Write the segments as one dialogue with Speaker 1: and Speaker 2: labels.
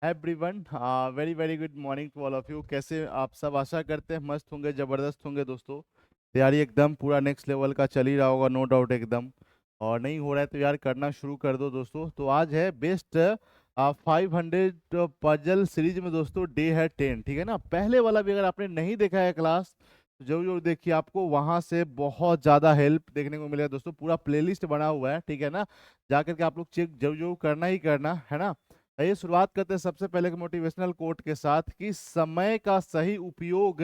Speaker 1: Everyone, very very good morning to all of you. कैसे आप सब? आशा करते हैं मस्त होंगे, ज़बरदस्त होंगे दोस्तों। तैयारी एकदम पूरा नेक्स्ट लेवल का चल ही रहा होगा, नो डाउट एकदम। और नहीं हो रहा है तो यार करना शुरू कर दो दोस्तों। तो आज है बेस्ट 500 पजल सीरीज में दोस्तों, डे है 10, ठीक है ना। पहले वाला भी अगर आपने नहीं देखा है क्लास, तो जरूर जरूर देखिए, आपको वहां से बहुत ज़्यादा हेल्प देखने को मिलेगा दोस्तों। पूरा प्लेलिस्ट बना हुआ है, ठीक है ना। जा करके आप लोग चेक जरूर जरूर करना ही करना है ना। आइए शुरुआत करते हैं सबसे पहले एक मोटिवेशनल कोट के साथ कि समय का सही उपयोग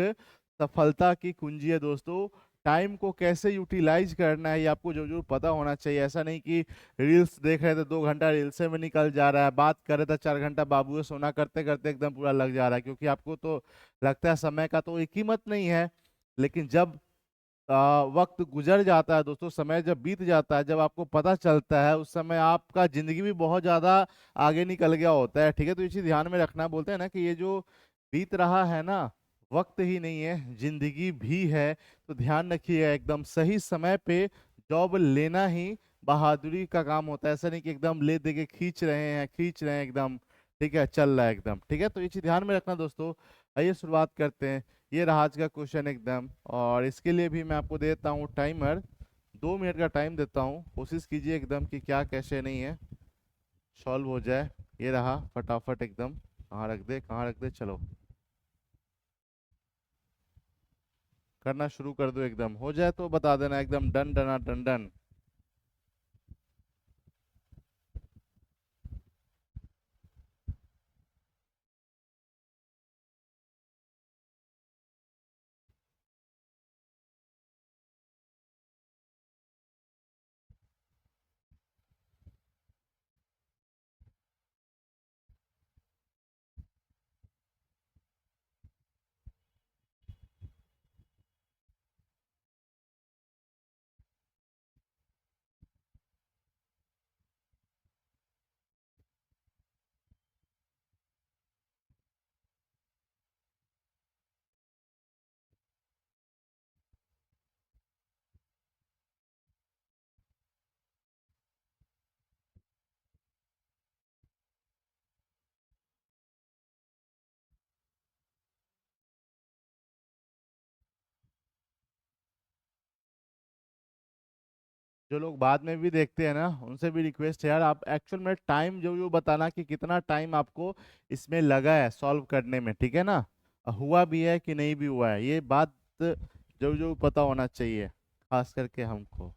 Speaker 1: सफलता की कुंजी है दोस्तों। टाइम को कैसे यूटिलाइज करना है ये आपको जो जो पता होना चाहिए। ऐसा नहीं कि रील्स देख रहे थे 2 घंटा रील्स में निकल जा रहा है, बात कर रहे थे 4 घंटा बाबू से सोना करते करते एकदम पूरा लग जा रहा है, क्योंकि आपको तो लगता है समय का तो एक कीमत नहीं है। लेकिन जब वक्त गुजर जाता है दोस्तों, समय जब बीत जाता है, जब आपको पता चलता है, उस समय आपका जिंदगी भी बहुत ज्यादा आगे निकल गया होता है, ठीक है। तो ये चीज ध्यान में रखना। बोलते हैं ना कि ये जो बीत रहा है ना, वक्त ही नहीं है, जिंदगी भी है। तो ध्यान रखिए, एकदम सही समय पे जॉब लेना ही बहादुरी का काम होता है। ऐसा नहीं कि एकदम ले दे के खींच रहे हैं एकदम, ठीक है, चल रहा है एकदम, ठीक है। तो ये चीज ध्यान में रखना दोस्तों। आइए शुरुआत करते हैं। ये रहा आज का क्वेश्चन एकदम, और इसके लिए भी मैं आपको देता हूँ टाइमर। 2 मिनट का टाइम देता हूँ, कोशिश कीजिए एकदम कि क्या कैसे नहीं है, सॉल्व हो जाए। ये रहा, फटाफट एकदम। कहाँ रख दे, चलो करना शुरू कर दो। एकदम हो जाए तो बता देना, एकदम डन डना डन डन। जो लोग बाद में भी देखते हैं ना, उनसे भी रिक्वेस्ट है यार, आप एक्चुअल में टाइम जो जो बताना कि कितना टाइम आपको इसमें लगा है सॉल्व करने में, ठीक है ना। हुआ भी है कि नहीं भी हुआ है, ये बात जो जो पता होना चाहिए, खास करके हमको।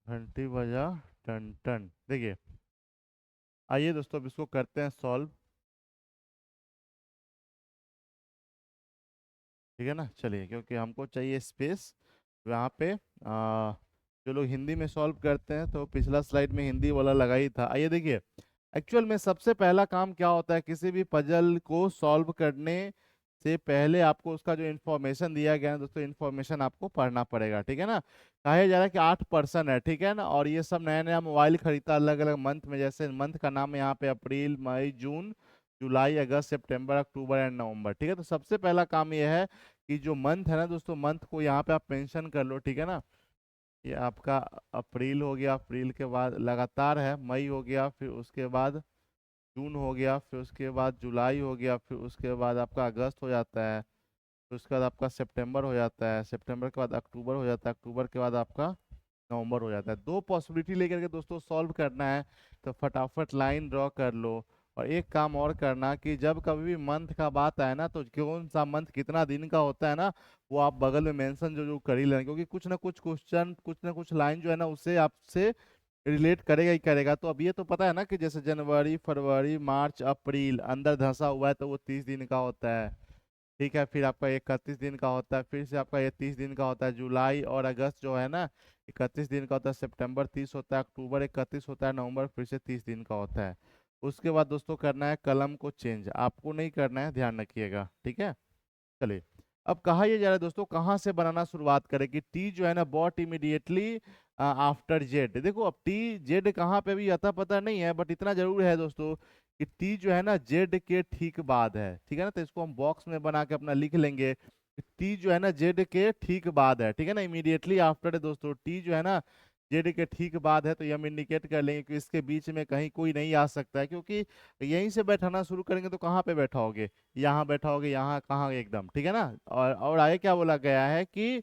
Speaker 1: घंटी बजा, टन टन। देखिए, आइए दोस्तों अब इसको करते हैं सॉल्व, ठीक है ना। चलिए, क्योंकि हमको चाहिए स्पेस यहाँ पे। जो लोग हिंदी में सॉल्व करते हैं, तो पिछला स्लाइड में हिंदी वाला लगा ही था। आइए देखिए, एक्चुअल में सबसे पहला काम क्या होता है किसी भी पजल को सॉल्व करने से पहले, आपको उसका जो इन्फॉर्मेशन दिया गया है दोस्तों, इन्फॉर्मेशन आपको पढ़ना पड़ेगा, ठीक है ना। कहा जा रहा है कि 8 पर्सन है, ठीक है ना, और ये सब नया नया मोबाइल खरीदता अलग अलग मंथ में। जैसे मंथ का नाम है यहाँ पे अप्रैल, मई, जून, जुलाई, अगस्त, सितंबर, अक्टूबर एंड नवंबर, ठीक है। तो सबसे पहला काम ये है कि जो मंथ है ना दोस्तों, मंथ को यहाँ पे आप मेंशन कर लो, ठीक है ना। ये आपका अप्रैल हो गया, अप्रैल के बाद लगातार है मई हो गया, फिर उसके बाद जून हो गया, फिर उसके बाद जुलाई हो गया, फिर उसके बाद आपका अगस्त हो जाता है, फिर उसके बाद आपका सितंबर हो जाता है, सितंबर के बाद अक्टूबर हो जाता है, अक्टूबर के बाद आपका नवंबर हो जाता है। दो पॉसिबिलिटी लेकर के दोस्तों सॉल्व करना है, तो फटाफट लाइन ड्रॉ कर लो। और एक काम और करना कि जब कभी भी मंथ का बात आए ना, तो कौन सा मंथ कितना दिन का होता है ना, वो आप बगल में मेंशन जो जो कर ही लेना, क्योंकि कुछ ना कुछ क्वेश्चन, कुछ ना कुछ लाइन जो है ना, उससे आपसे रिलेट करेगा ही करेगा। तो अब ये तो पता है ना कि जैसे जनवरी, फरवरी, मार्च, अप्रैल अंदर धंसा हुआ है, तो वो 30 दिन का होता है। ठीक है, फिर आपका 31 दिन का होता है, फिर से आपका ये 30 दिन का होता है। जुलाई और अगस्त जो है ना, 31 दिन का होता है। सितंबर 30 होता है, अक्टूबर 31 होता है, नवंबर फिर से 30 दिन का होता है। उसके बाद दोस्तों करना है कलम को चेंज, आपको नहीं करना है, ध्यान रखिएगा, ठीक है। चलिए, अब कहा ये जा रहा है दोस्तों, कहाँ से बनाना शुरुआत करें कि टी जो है ना बॉट इमीडिएटली आफ्टर जेड। देखो अब टी जेड कहाँ पे भी आता पता नहीं है, बट इतना जरूर है दोस्तों कि टी जो है ना जेड के ठीक बाद है, ठीक है ना। तो इसको हम बॉक्स में बना के अपना लिख लेंगे, टी जो है ना जेड के ठीक बाद है, ठीक है ना। इमीडिएटली आफ्टर है दोस्तों, टी जो है ना जेड के ठीक बाद है, तो ये हम इंडिकेट कर लेंगे कि इसके बीच में कहीं कोई नहीं आ सकता है, क्योंकि यहीं से बैठाना शुरू करेंगे तो कहाँ पे बैठाओगे, यहाँ बैठाओगे, यहाँ कहाँ, एकदम ठीक है ना। और आगे क्या बोला गया है कि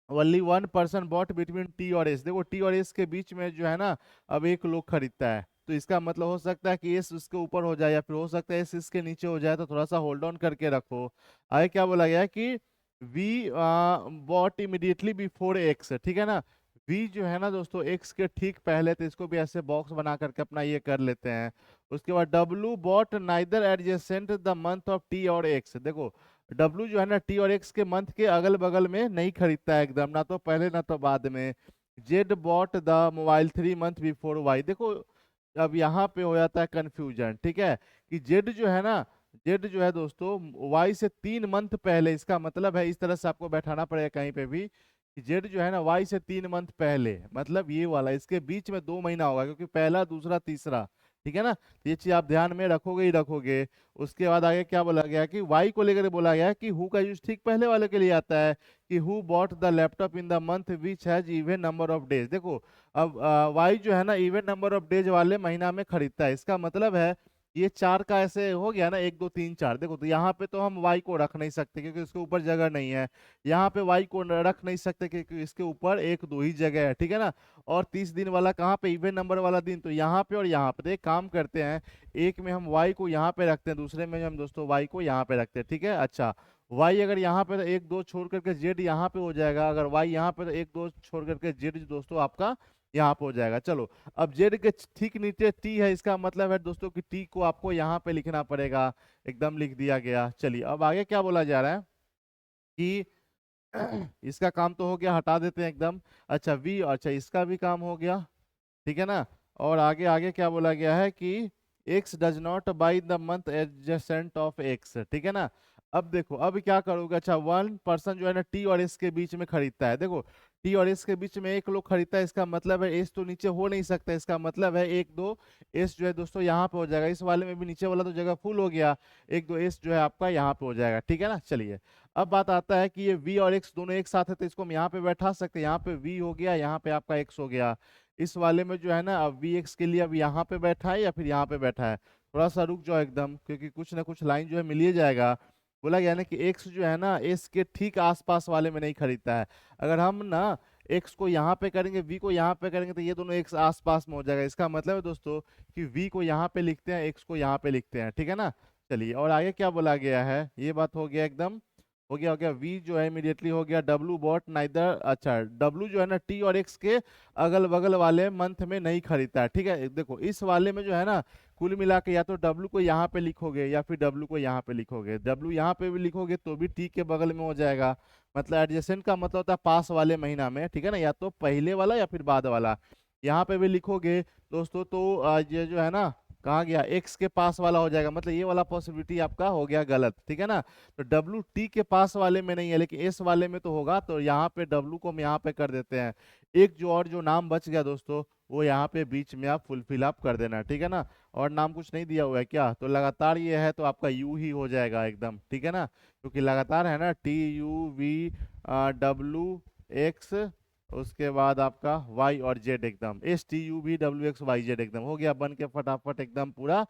Speaker 1: ओनली 1 पर्सन बॉट बिटवीन टी और एस। देखो टी और एस के बीच में जो है ना, अब एक लोग खरीदता है, तो इसका मतलब हो सकता है कि एस उसके ऊपर हो जाए, या फिर हो सकता है एस इसके नीचे हो जाए, तो थोड़ा सा होल्ड ऑन करके रखो। आगे क्या बोला गया है कि वी बॉट इमिडिएटली बिफोर एक्स, ठीक है ना। वी जो है ना दोस्तों एक्स के ठीक पहले, तो इसको भी ऐसे बॉक्स बना करके अपना ये कर लेते हैं। उसके बाद डब्लू बॉट neither adjacent the month of T और एक्स। देखो डब्लू जो है ना टी और एक्स के मंथ के अगल बगल में नहीं खरीदता है एकदम, ना तो पहले ना तो बाद में। जेड बॉट the mobile 3 month before Y. देखो अब यहाँ पे हो जाता है कंफ्यूजन, ठीक है, कि जेड जो है ना, जेड जो है दोस्तों वाई से 3 मंथ पहले, इसका मतलब है इस तरह से आपको बैठाना पड़ेगा कहीं पे भी कि जेड जो है ना वाई से 3 मंथ पहले, मतलब ये वाला इसके बीच में 2 महीना होगा, क्योंकि पहला दूसरा तीसरा, ठीक है ना। तो ये चीज आप ध्यान में रखोगे ही रखोगे। उसके बाद आगे क्या बोला गया कि वाई को लेकर बोला गया कि हु का यूज ठीक पहले वाले के लिए आता है कि who bought the laptop in the month which has even number of days. देखो अब वाई जो है ना इवन नंबर ऑफ डेज वाले महीना में खरीदता है, इसका मतलब है ये 4 का ऐसे हो गया ना, 1 2 3 4। देखो तो यहाँ पे तो हम वाई को रख नहीं सकते क्योंकि इसके ऊपर जगह नहीं है। यहाँ पे वाई को रख नहीं सकते क्योंकि इसके ऊपर 1 2 ही जगह है, ठीक है ना। और 30 दिन वाला कहाँ पे, इवन नंबर वाला दिन तो यहाँ पे और यहाँ पे। तो एक काम करते हैं, एक में हम वाई को यहाँ पे रखते हैं, दूसरे में हम दोस्तों वाई को यहाँ पे रखते हैं, ठीक है। अच्छा वाई अगर यहाँ पे तो 1 2 छोड़ करके जेड यहाँ पे हो जाएगा, अगर वाई यहाँ पे तो 1 2 छोड़ करके जेड दोस्तों आपका यहाँ पे हो जाएगा। चलो अब जेड के ठीक नीचे टी है, इसका मतलब है दोस्तों कि टी को आपको यहाँ पे लिखना पड़ेगा, एकदम लिख दिया गया। चलिए अब आगे क्या बोला जा रहा है कि इसका काम तो हो गया, हटा देते हैं एकदम। अच्छा वी, अच्छा इसका भी काम हो गया, ठीक है ना। और आगे आगे क्या बोला गया है कि x does not by the month adjacent of x, ठीक है ना। अब देखो अब क्या करोगे, अच्छा 1 पर्सन जो है ना टी और एस के बीच में खरीदता है। देखो टी और एस के बीच में एक लोग खरीदता है, इसका मतलब है एस तो नीचे हो नहीं सकता, इसका मतलब है 1 2 एस जो है दोस्तों यहाँ पे हो जाएगा। इस वाले में भी नीचे वाला तो जगह फुल हो गया, 1 2 एस जो है आपका यहाँ पे हो जाएगा, ठीक है ना। चलिए अब बात आता है कि ये वी और एक्स दोनों एक साथ है, तो इसको हम यहाँ पे बैठा सकते हैं। यहाँ पे वी हो गया, यहाँ पे आपका एक्स हो गया। इस वाले में जो है ना अब वी एक्स के लिए अब यहाँ पे बैठा है या फिर यहाँ पे बैठा है, थोड़ा सा रुक जाओ एकदम, क्योंकि कुछ ना कुछ लाइन जो है मिल ही जाएगा। बोला गया ना कि एक्स जो है ना एस के ठीक आसपास वाले में नहीं खरीदता है। अगर हम ना एक्स को यहाँ पे करेंगे, वी को यहाँ पे करेंगे, तो ये दोनों एक्स आसपास में हो जाएगा। इसका मतलब है दोस्तों कि वी को यहाँ पे लिखते हैं, एक्स को यहाँ पे लिखते हैं, ठीक है ना। चलिए और आगे क्या बोला गया है, ये बात हो गया एकदम, हो गया वी जो है इमीडिएटली हो गया डब्लू बॉट नाइदर। अच्छा डब्लू जो है ना टी और एक्स के अगल बगल वाले मंथ में नहीं खरीदता है, ठीक है। देखो इस वाले में जो है ना कुल मिला के या तो डब्लू को यहाँ पे लिखोगे या फिर डब्लू को यहाँ पे लिखोगे। डब्लू यहाँ पे भी लिखोगे तो भी टी के बगल में हो जाएगा, मतलब एडजेसेंट का मतलब होता है पास वाले महीना में, ठीक है ना, या तो पहले वाला या फिर बाद वाला। यहाँ पे भी लिखोगे दोस्तों तो ये जो है ना कहाँ गया, एक्स के पास वाला हो जाएगा, मतलब ये वाला पॉसिबिलिटी आपका हो गया गलत, ठीक है ना। तो डब्लू टी के पास वाले में नहीं है लेकिन एस वाले में तो होगा, तो यहाँ पे डब्लू को हम यहाँ पे कर देते हैं। एक जो और जो नाम बच गया दोस्तों वो यहाँ पे बीच में आप फुलफिल आप कर देना, ठीक है ना। और नाम कुछ नहीं दिया हुआ है क्या, तो लगातार ये है तो आपका यू ही हो जाएगा एकदम, ठीक है ना, क्योंकि लगातार है ना T U V W X, उसके बाद आपका वाई और जेड, एकदम S T U V W X Y Z, एकदम हो गया बन के फटाफट एकदम पूरा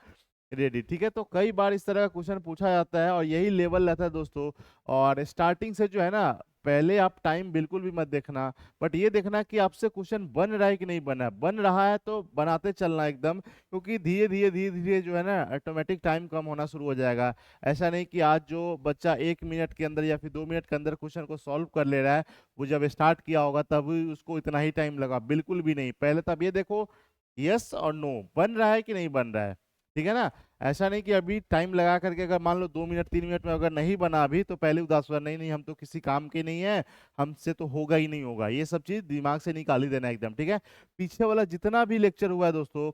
Speaker 1: रेडी, ठीक है। तो कई बार इस तरह का क्वेश्चन पूछा जाता है और यही लेवल रहता है दोस्तों। और स्टार्टिंग से जो है ना पहले आप टाइम बिल्कुल भी मत देखना, बट ये देखना कि आपसे क्वेश्चन बन रहा है कि नहीं बना है। बन रहा है तो बनाते चलना एकदम, क्योंकि धीरे धीरे जो है ना ऑटोमेटिक टाइम कम होना शुरू हो जाएगा। ऐसा नहीं कि आज जो बच्चा 1 मिनट के अंदर या फिर 2 मिनट के अंदर क्वेश्चन को सॉल्व कर ले रहा है, वो जब स्टार्ट किया होगा तभी उसको इतना ही टाइम लगा, बिल्कुल भी नहीं। पहले तब ये देखो यस और नो बन रहा है कि नहीं बन रहा है, ठीक है ना। ऐसा नहीं कि अभी टाइम लगा करके अगर मान लो 2 मिनट 3 मिनट में अगर नहीं बना अभी तो पहले उदास हुआ, नहीं नहीं हम तो किसी काम के नहीं है, हमसे तो होगा ही नहीं होगा। ये सब चीज दिमाग से निकाल ही देना एकदम, ठीक है। पीछे वाला जितना भी लेक्चर हुआ है दोस्तों,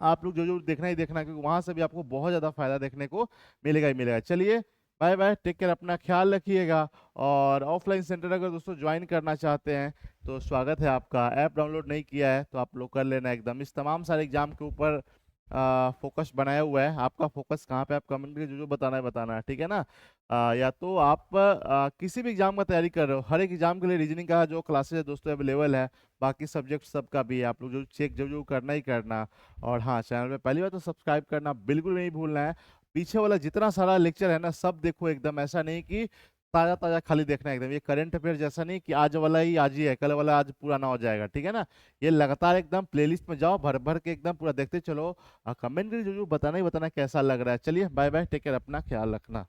Speaker 1: आप लोग जो जो देखना ही देखना, क्योंकि वहां से भी आपको बहुत ज्यादा फायदा देखने को मिलेगा ही मिलेगा। चलिए बाय बाय, टेक केयर, अपना ख्याल रखिएगा। और ऑफलाइन सेंटर अगर दोस्तों ज्वाइन करना चाहते हैं तो स्वागत है आपका। ऐप डाउनलोड नहीं किया है तो आप लोग कर लेना एकदम। इस तमाम सारे एग्जाम के ऊपर फोकस बनाया हुआ है। आपका फोकस कहाँ पे, आप कमेंट में जो जो बताना है, ठीक है ना। या तो आप किसी भी एग्जाम का तैयारी कर रहे हो, हर एक एग्जाम के लिए रीजनिंग का जो क्लासेस है दोस्तों अवेलेबल है, बाकी सब्जेक्ट सबका भी है, आप लोग जो चेक जो जो करना ही करना। और हाँ, चैनल पे पहली बार तो सब्सक्राइब करना बिल्कुल नहीं भूलना है। पीछे वाला जितना सारा लेक्चर है ना सब देखो एकदम, ऐसा नहीं कि ताजा ताजा खाली देखना है एकदम। ये करंट अफेयर जैसा नहीं कि आज वाला ही आज ही है, कल वाला आज पुराना हो जाएगा, ठीक है ना। ये लगातार एकदम प्लेलिस्ट में जाओ, भर भर के एकदम पूरा देखते चलो। कमेंट करके जो जो बताना ही बताना कैसा लग रहा है। चलिए बाय बाय, टेक केयर, अपना ख्याल रखना।